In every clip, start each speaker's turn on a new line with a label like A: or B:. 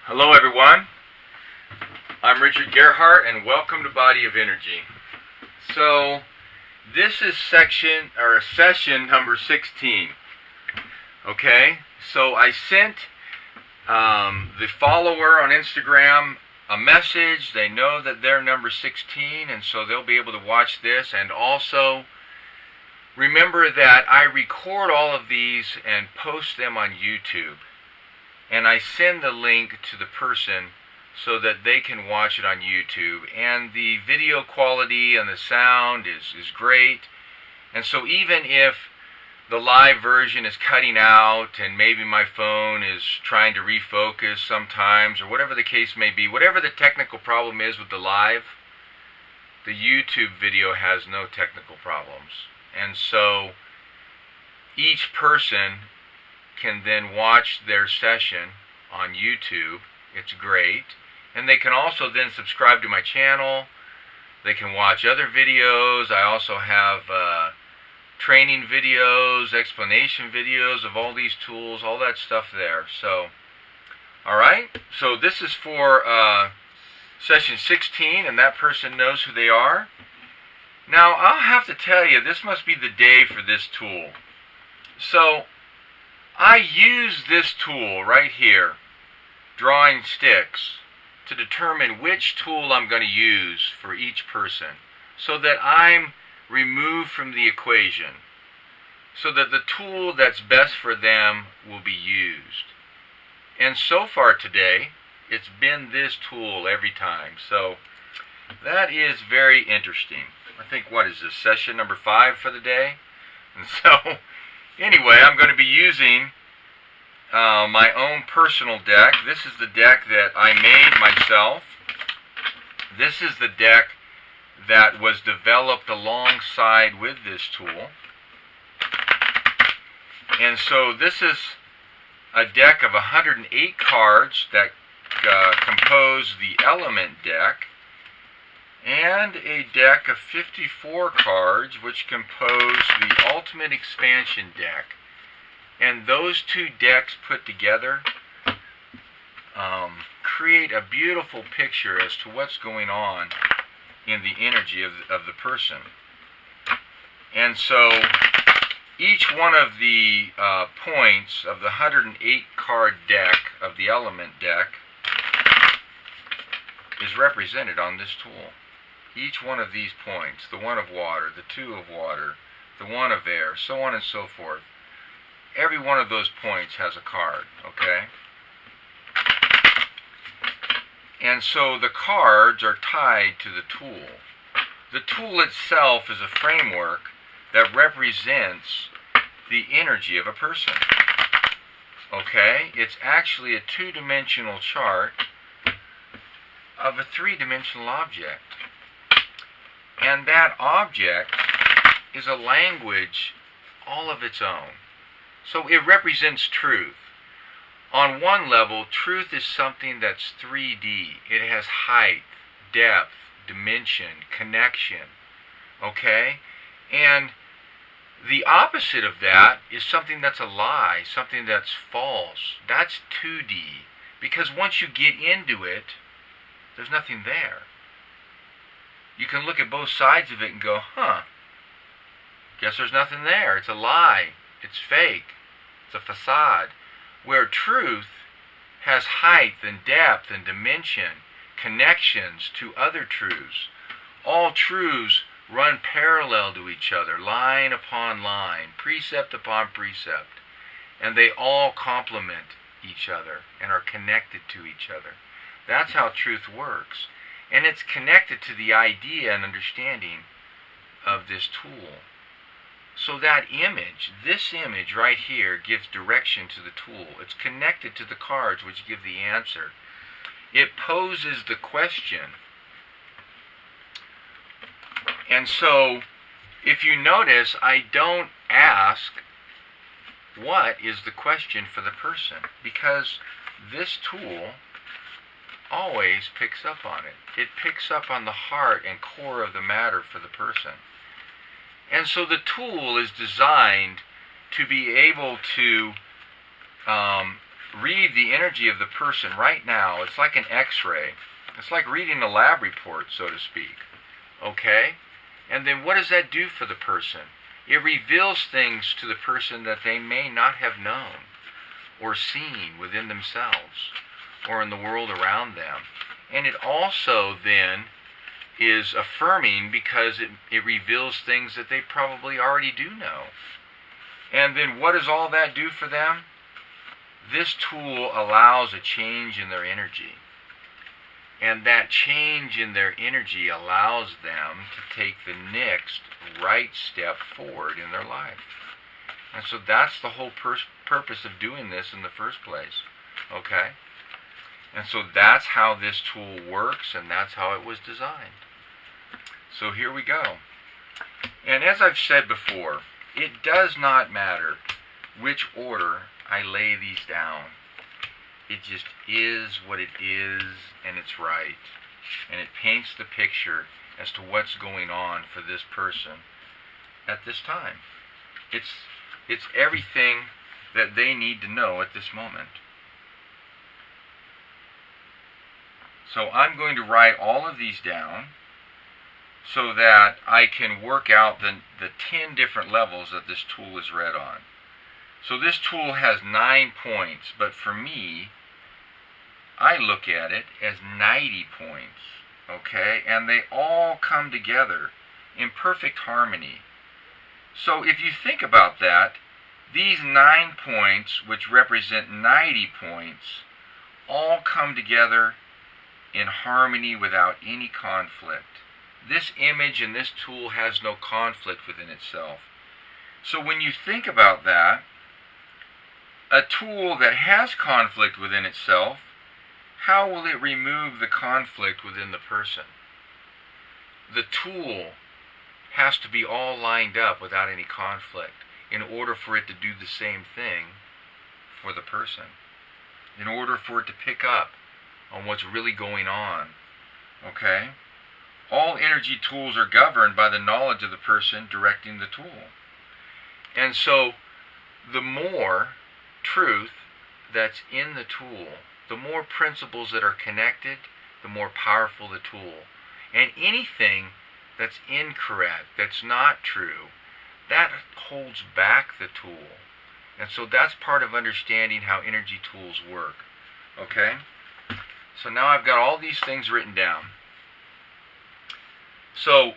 A: Hello everyone, I'm Richard Gerhart and welcome to Body of Energy. So this is session number 16. Okay, so I sent the follower on Instagram a message. They know that they're number 16 and so they'll be able to watch this. And also remember that I record all of these and post them on YouTube. And I send the link to the person so that they can watch it on YouTube. And the video quality and the sound is great. And so even if the live version is cutting out and maybe my phone is trying to refocus sometimes, or whatever the case may be, whatever the technical problem is with the live, the YouTube video has no technical problems. And so each person can then watch their session on YouTube. It's great. And they can also then subscribe to my channel. They can watch other videos. I also have training videos, explanation videos of all these tools, all that stuff there. So, alright. So this is for session 16, and that person knows who they are. Now, I'll have to tell you, this must be the day for this tool. So I use this tool right here, drawing sticks, to determine which tool I'm going to use for each person so that I'm removed from the equation, so that the tool that's best for them will be used. And so far today, it's been this tool every time. So that is very interesting. I think, what is this, session number 5 for the day? And so anyway, I'm going to be using my own personal deck. This is the deck that I made myself. This is the deck that was developed alongside with this tool. And so this is a deck of 108 cards that compose the element deck, and a deck of 54 cards which compose the ultimate expansion deck. And those two decks put together create a beautiful picture as to what's going on in the energy of the person. And so each one of the points of the 108 card deck of the element deck is represented on this tool. Each one of these points, the one of water, the two of water, the one of air, so on and so forth. Every one of those points has a card, okay? And so the cards are tied to the tool. The tool itself is a framework that represents the energy of a person, okay? It's actually a two-dimensional chart of a three-dimensional object. And that object is a language all of its own. So it represents truth. On one level, truth is something that's 3D. It has height, depth, dimension, connection. Okay? And the opposite of that is something that's a lie, something that's false. That's 2D. Because once you get into it, there's nothing there. You can look at both sides of it and go, guess there's nothing there. It's a lie. It's fake. It's a facade. Where truth has height and depth and dimension, connections to other truths. All truths run parallel to each other, line upon line, precept upon precept. And they all complement each other and are connected to each other. That's how truth works. And it's connected to the idea and understanding of this tool. So that image, this image right here, gives direction to the tool. It's connected to the cards which give the answer. It poses the question. And so, if you notice, I don't ask what is the question for the person, because this tool always picks up on it. It picks up on the heart and core of the matter for the person. And so the tool is designed to be able to read the energy of the person right now. It's like an x-ray. It's like reading a lab report, so to speak. Okay? And then what does that do for the person? It reveals things to the person that they may not have known or seen within themselves or in the world around them. And it also then is affirming because it reveals things that they probably already do know. And then what does all that do for them? This tool allows a change in their energy. And that change in their energy allows them to take the next right step forward in their life. And so that's the whole purpose of doing this in the first place. Okay? And so that's how this tool works, and that's how it was designed. So here we go. And as I've said before, it does not matter which order I lay these down. It just is what it is, and it's right. And it paints the picture as to what's going on for this person at this time. It's everything that they need to know at this moment. So I'm going to write all of these down so that I can work out the 10 different levels that this tool is read on. So this tool has 9 points, but for me, I look at it as 90 points, okay? And they all come together in perfect harmony. So if you think about that, these 9 points, which represent 90 points, all come together in harmony without any conflict. This image and this tool has no conflict within itself. So when you think about that, a tool that has conflict within itself, how will it remove the conflict within the person? The tool has to be all lined up without any conflict in order for it to do the same thing for the person, in order for it to pick up on what's really going on. Okay? All energy tools are governed by the knowledge of the person directing the tool. And so the more truth that's in the tool, the more principles that are connected, the more powerful the tool. And anything that's incorrect, that's not true, that holds back the tool. And so that's part of understanding how energy tools work. Okay? So now I've got all these things written down. So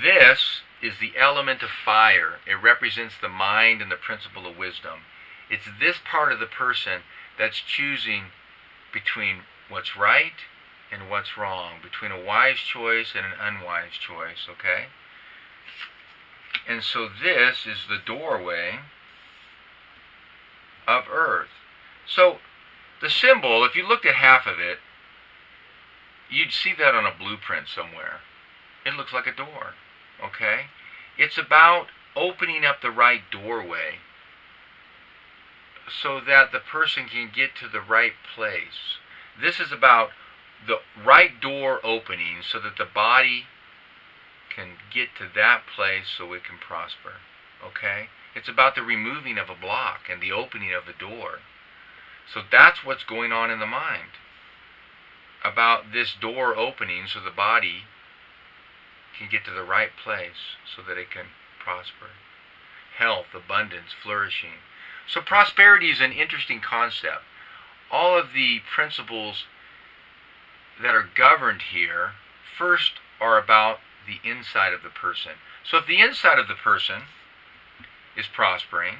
A: this is the element of fire. It represents the mind and the principle of wisdom. It's this part of the person that's choosing between what's right and what's wrong, between a wise choice and an unwise choice, okay? And so this is the doorway of earth. So the symbol, if you looked at half of it, you'd see that on a blueprint somewhere. It looks like a door, okay? It's about opening up the right doorway so that the person can get to the right place. This is about the right door opening so that the body can get to that place so it can prosper, okay? It's about the removing of a block and the opening of a door. So that's what's going on in the mind, about this door opening so the body can get to the right place so that it can prosper. Health, abundance, flourishing. So prosperity is an interesting concept. All of the principles that are governed here first are about the inside of the person. So if the inside of the person is prospering,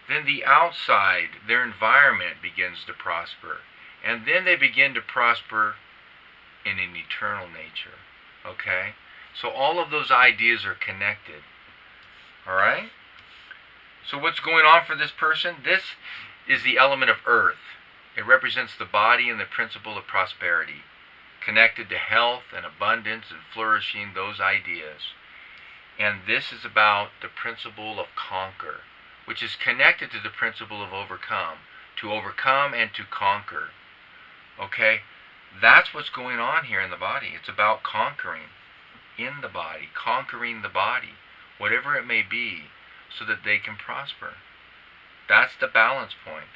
A: then the outside, their environment, begins to prosper. And then they begin to prosper in an eternal nature. Okay? So all of those ideas are connected. Alright? So what's going on for this person? This is the element of earth. It represents the body and the principle of prosperity, connected to health and abundance and flourishing, those ideas. And this is about the principle of conquer, which is connected to the principle of overcome, to overcome and to conquer. Okay? That's what's going on here in the body. It's about conquering in the body, conquering the body, whatever it may be, so that they can prosper. That's the balance point.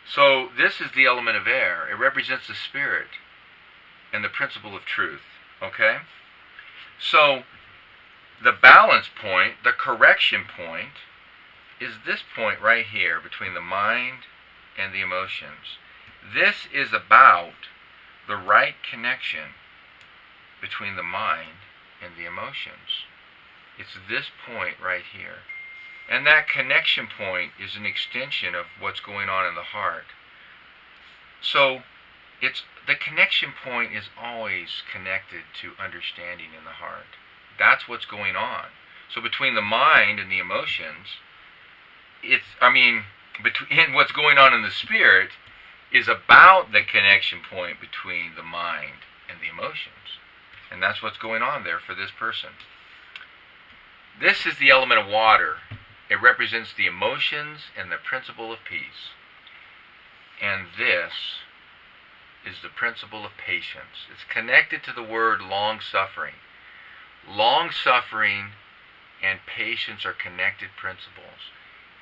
A: So this is the element of air. It represents the spirit and the principle of truth. Okay? So the balance point, the correction point, is this point right here between the mind and the emotions. This is about the right connection between the mind and the emotions. It's this point right here. And that connection point is an extension of what's going on in the heart. So the connection point is always connected to understanding in the heart. That's what's going on. So between the mind and the emotions, between what's going on in the spirit is about the connection point between the mind and the emotions. And that's what's going on there for this person. This is the element of water. It represents the emotions and the principle of peace. And this is the principle of patience. It's connected to the word long-suffering. Long-suffering and patience are connected principles.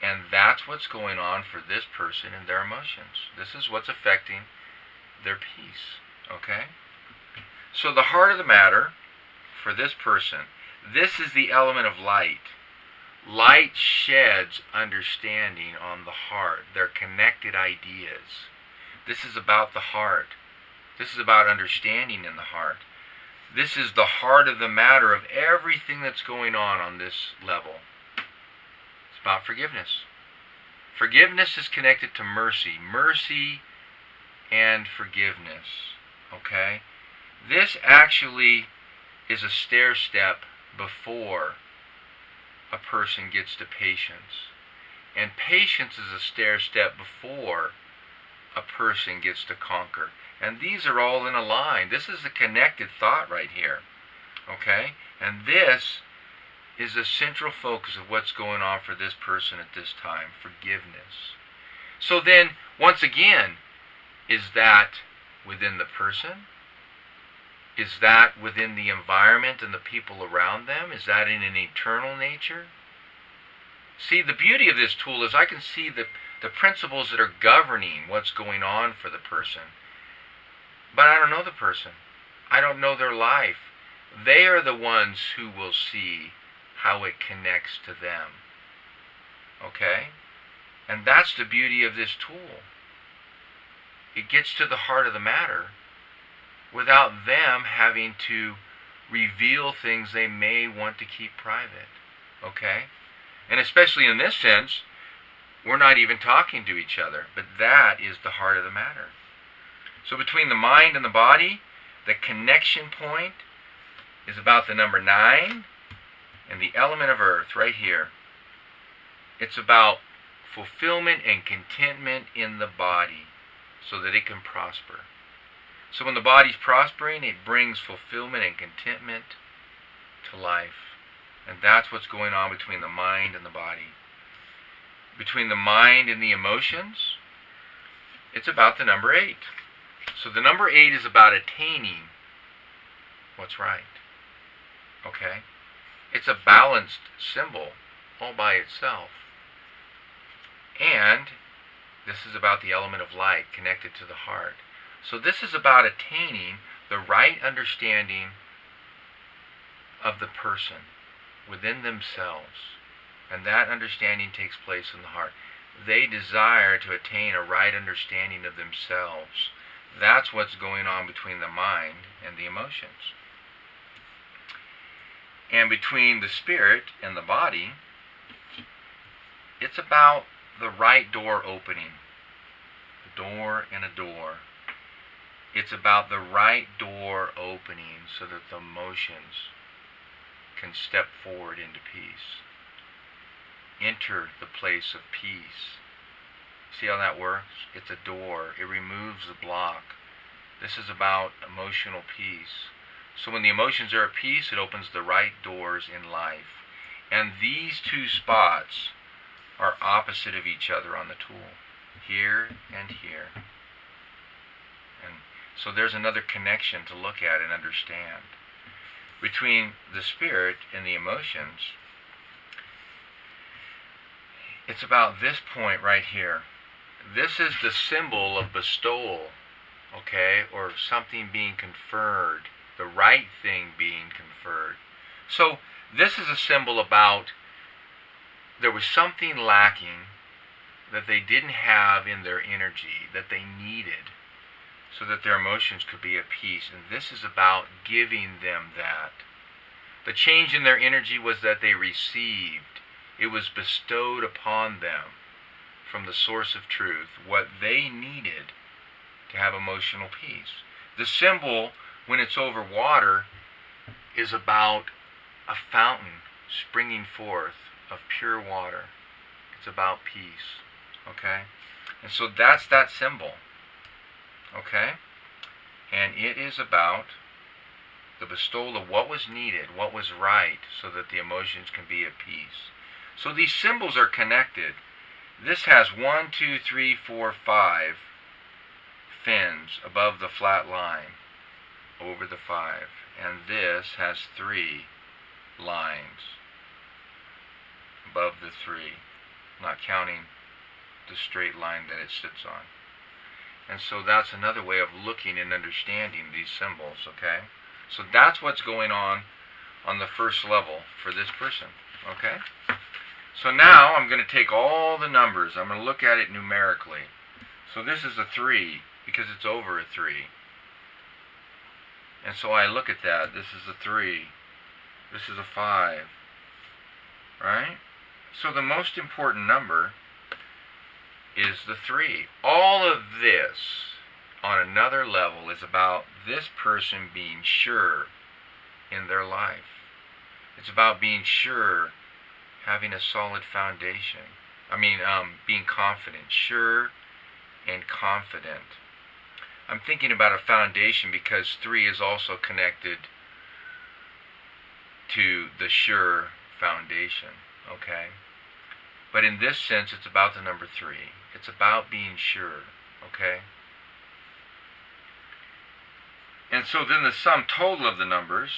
A: And that's what's going on for this person and their emotions. This is what's affecting their peace. Okay? So the heart of the matter for this person, this is the element of light. Light sheds understanding on the heart. They're connected ideas. This is about the heart. This is about understanding in the heart. This is the heart of the matter of everything that's going on this level. It's about forgiveness. Forgiveness is connected to mercy. Mercy and forgiveness. Okay? This actually is a stair step before a person gets to patience. And patience is a stair step before a person gets to conquer. And these are all in a line. This is a connected thought right here. Okay? And this is the central focus of what's going on for this person at this time. Forgiveness. So then, once again, is that within the person? Is that within the environment and the people around them? Is that in an eternal nature? See, the beauty of this tool is I can see the principles that are governing what's going on for the person. But I don't know the person. I don't know their life. They are the ones who will see how it connects to them. Okay? And that's the beauty of this tool. It gets to the heart of the matter without them having to reveal things they may want to keep private. Okay? And especially in this sense, we're not even talking to each other, but that is the heart of the matter. So between the mind and the body, the connection point is about the number 9 and the element of earth right here. It's about fulfillment and contentment in the body so that it can prosper. So when the body's prospering, it brings fulfillment and contentment to life. And that's what's going on between the mind and the body. Between the mind and the emotions, it's about the number 8. So the number 8 is about attaining what's right. Okay? It's a balanced symbol all by itself. And this is about the element of light connected to the heart. So this is about attaining the right understanding of the person within themselves. And that understanding takes place in the heart. They desire to attain a right understanding of themselves. That's what's going on between the mind and the emotions. And between the spirit and the body, it's about the right door opening. A door and a door. It's about the right door opening so that the emotions can step forward into peace. Enter the place of peace. See how that works? It's a door. It removes the block. This is about emotional peace. So when the emotions are at peace, it opens the right doors in life. And these two spots are opposite of each other on the tool. Here and here. And so there's another connection to look at and understand. Between the spirit and the emotions, it's about this point right here. This is the symbol of bestowal, okay, or something being conferred, the right thing being conferred. So this is a symbol about there was something lacking that they didn't have in their energy that they needed so that their emotions could be at peace. And this is about giving them that. The change in their energy was that they received. It was bestowed upon them from the source of truth what they needed to have emotional peace. The symbol, when it's over water, is about a fountain springing forth of pure water. It's about peace. Okay? And so that's that symbol. Okay? And it is about the bestowal of what was needed, what was right, so that the emotions can be at peace. So these symbols are connected. This has 1, 2, 3, 4, 5 fins above the flat line, over the 5. And this has 3 lines above the 3, not counting the straight line that it sits on. And so that's another way of looking and understanding these symbols, okay? So that's what's going on the first level for this person, okay? So now I'm going to take all the numbers. I'm going to look at it numerically. So this is a 3 because it's over a 3. And so I look at that. This is a 3. This is a 5. Right? So the most important number is the 3. All of this on another level is about this person being sure in their life. It's about being sure, having a solid foundation. Being confident, sure and confident. I'm thinking about a foundation because 3 is also connected to the sure foundation, okay? But in this sense, it's about the number 3. It's about being sure, okay? And so then the sum total of the numbers,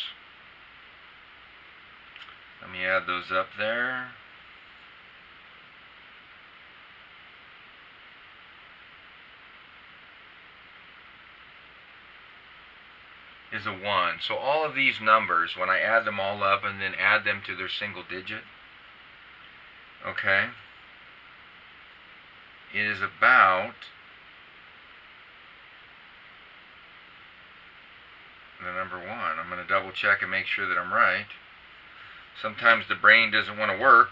A: let me add those up there. Is a 1. So all of these numbers, when I add them all up and then add them to their single digit, okay, it is about the number 1. I'm going to double check and make sure that I'm right. Sometimes the brain doesn't want to work,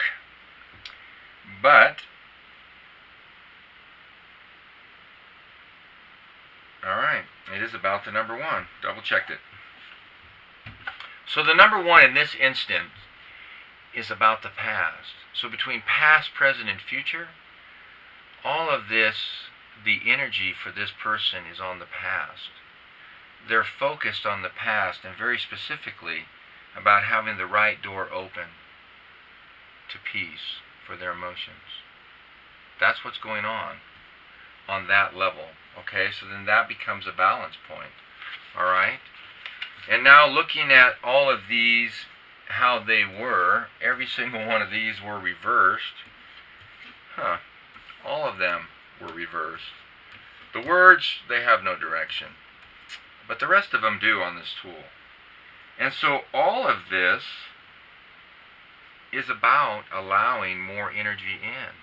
A: but alright, it is about the number 1. Double checked it. So the number 1 in this instance is about the past. So between past, present, and future, all of this, the energy for this person is on the past. They're focused on the past, and very specifically about having the right door open to peace for their emotions. That's what's going on that level. Okay, so then that becomes a balance point. Alright? And now looking at all of these, how they were, every single one of these were reversed. All of them were reversed. The words, they have no direction. But the rest of them do on this tool. And so all of this is about allowing more energy in.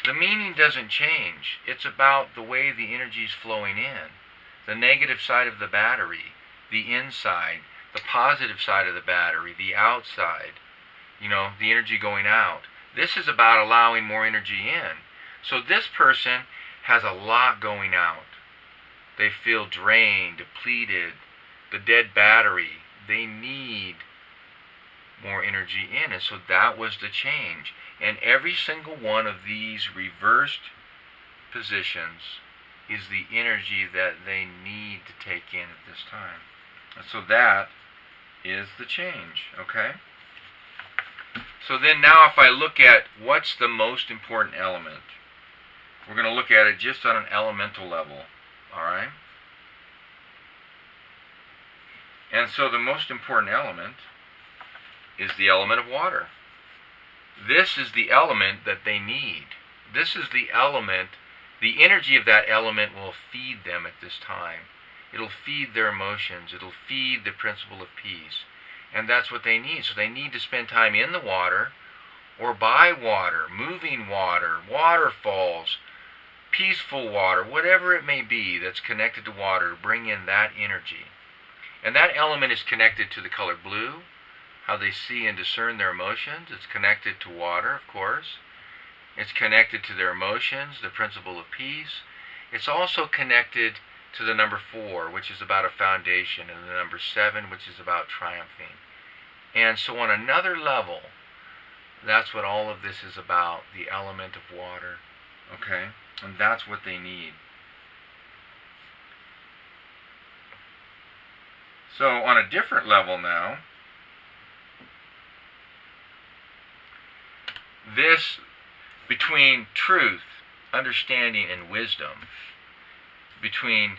A: The meaning doesn't change. It's about the way the energy is flowing in. The negative side of the battery, the inside, the positive side of the battery, the outside, the energy going out. This is about allowing more energy in. So this person has a lot going out. They feel drained, depleted, the dead battery. They need more energy in. And so that was the change. And every single one of these reversed positions is the energy that they need to take in at this time. And so that is the change, okay? So then now if I look at what's the most important element, we're going to look at it just on an elemental level, all right? And so the most important element is the element of water. This is the element that they need. This is the element the energy of that element will feed them at this time. It'll feed their emotions. It'll feed the principle of peace. And that's what they need. So they need to spend time in the water or by water, moving water, waterfalls, peaceful water, whatever it may be that's connected to water, to bring in that energy. And that element is connected to the color blue, how they see and discern their emotions. It's connected to water, of course. It's connected to their emotions, the principle of peace. It's also connected to the number 4, which is about a foundation, and the number 7, which is about triumphing. And so on another level, that's what all of this is about, the element of water. Okay? And that's what they need. So on a different level now, this between truth, understanding, and wisdom, between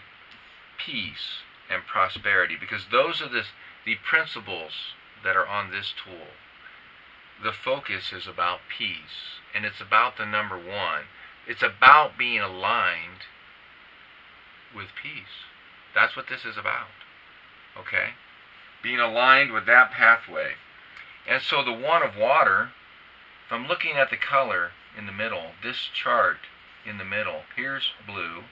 A: peace and prosperity, because those are the principles that are on this tool. The focus is about peace, and it's about the number 1. It's about being aligned with peace. That's what this is about. Okay? Being aligned with that pathway. And so the 1 of water, if I'm looking at the color in the middle, this chart in the middle, here's blue,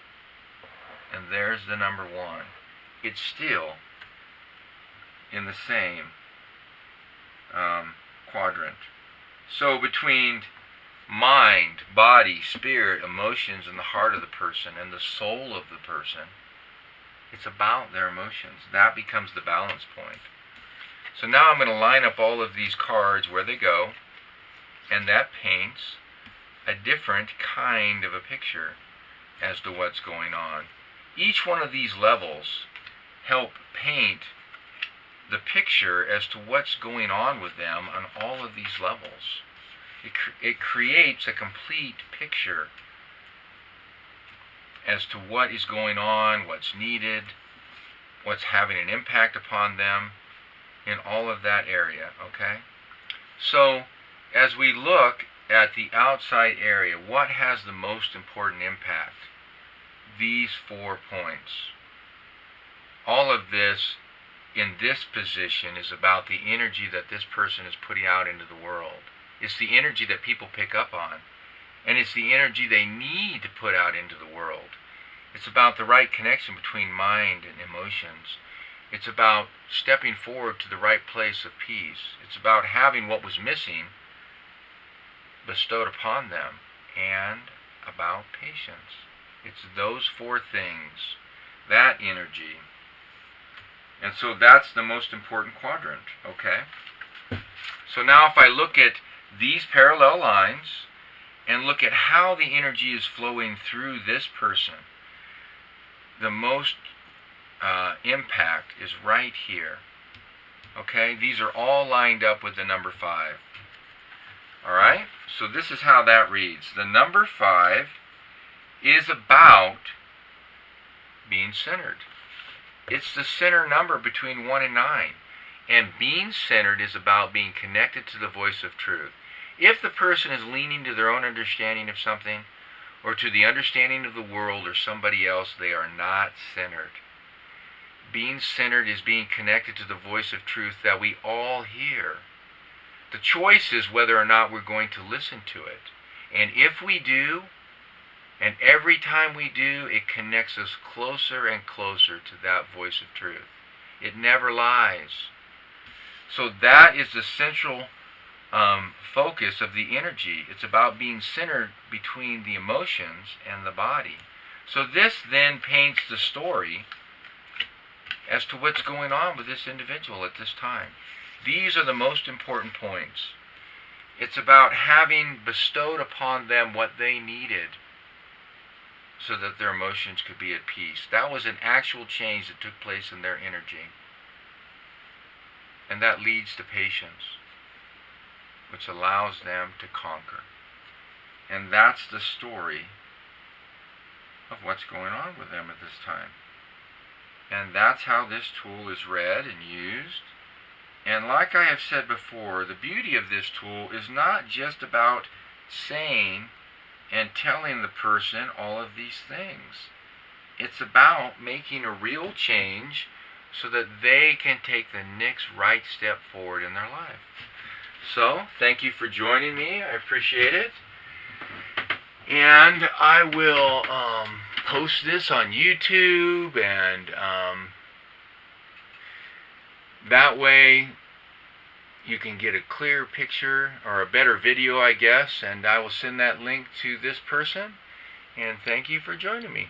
A: and there's the number 1. It's still in the same quadrant. So between mind, body, spirit, emotions, and the heart of the person, and the soul of the person, it's about their emotions. That becomes the balance point. So now I'm going to line up all of these cards where they go, and that paints a different kind of a picture as to what's going on. Each one of these levels help paint the picture as to what's going on with them on all of these levels. It creates a complete picture as to what is going on, what's needed, what's having an impact upon them in all of that area, okay? So, as we look at the outside area, what has the most important impact? These 4 points. All of this in this position is about the energy that this person is putting out into the world. It's the energy that people pick up on. And it's the energy they need to put out into the world. It's about the right connection between mind and emotions. It's about stepping forward to the right place of peace. It's about having what was missing bestowed upon them, and about patience. It's those 4 things, that energy. And so that's the most important quadrant, okay? So now if I look at these parallel lines and look at how the energy is flowing through this person, the most impact is right here. Okay? These are all lined up with the number 5. Alright? So this is how that reads. The number 5 is about being centered. It's the center number between 1 and 9. And being centered is about being connected to the voice of truth. If the person is leaning to their own understanding of something, or to the understanding of the world or somebody else, they are not centered. Being centered is being connected to the voice of truth that we all hear. The choice is whether or not we're going to listen to it. And if we do, and every time we do, it connects us closer and closer to that voice of truth. It never lies. So that is the central focus of the energy. It's about being centered between the emotions and the body. So this then paints the story as to what's going on with this individual at this time. These are the most important points. It's about having bestowed upon them what they needed so that their emotions could be at peace. That was an actual change that took place in their energy. And that leads to patience, which allows them to conquer. And that's the story of what's going on with them at this time. And that's how this tool is read and used. And like I have said before, the beauty of this tool is not just about saying and telling the person all of these things. It's about making a real change so that they can take the next right step forward in their life. So, thank you for joining me. I appreciate it. And I will post this on YouTube, and that way you can get a clear picture, or a better video, I guess, and I will send that link to this person. And thank you for joining me.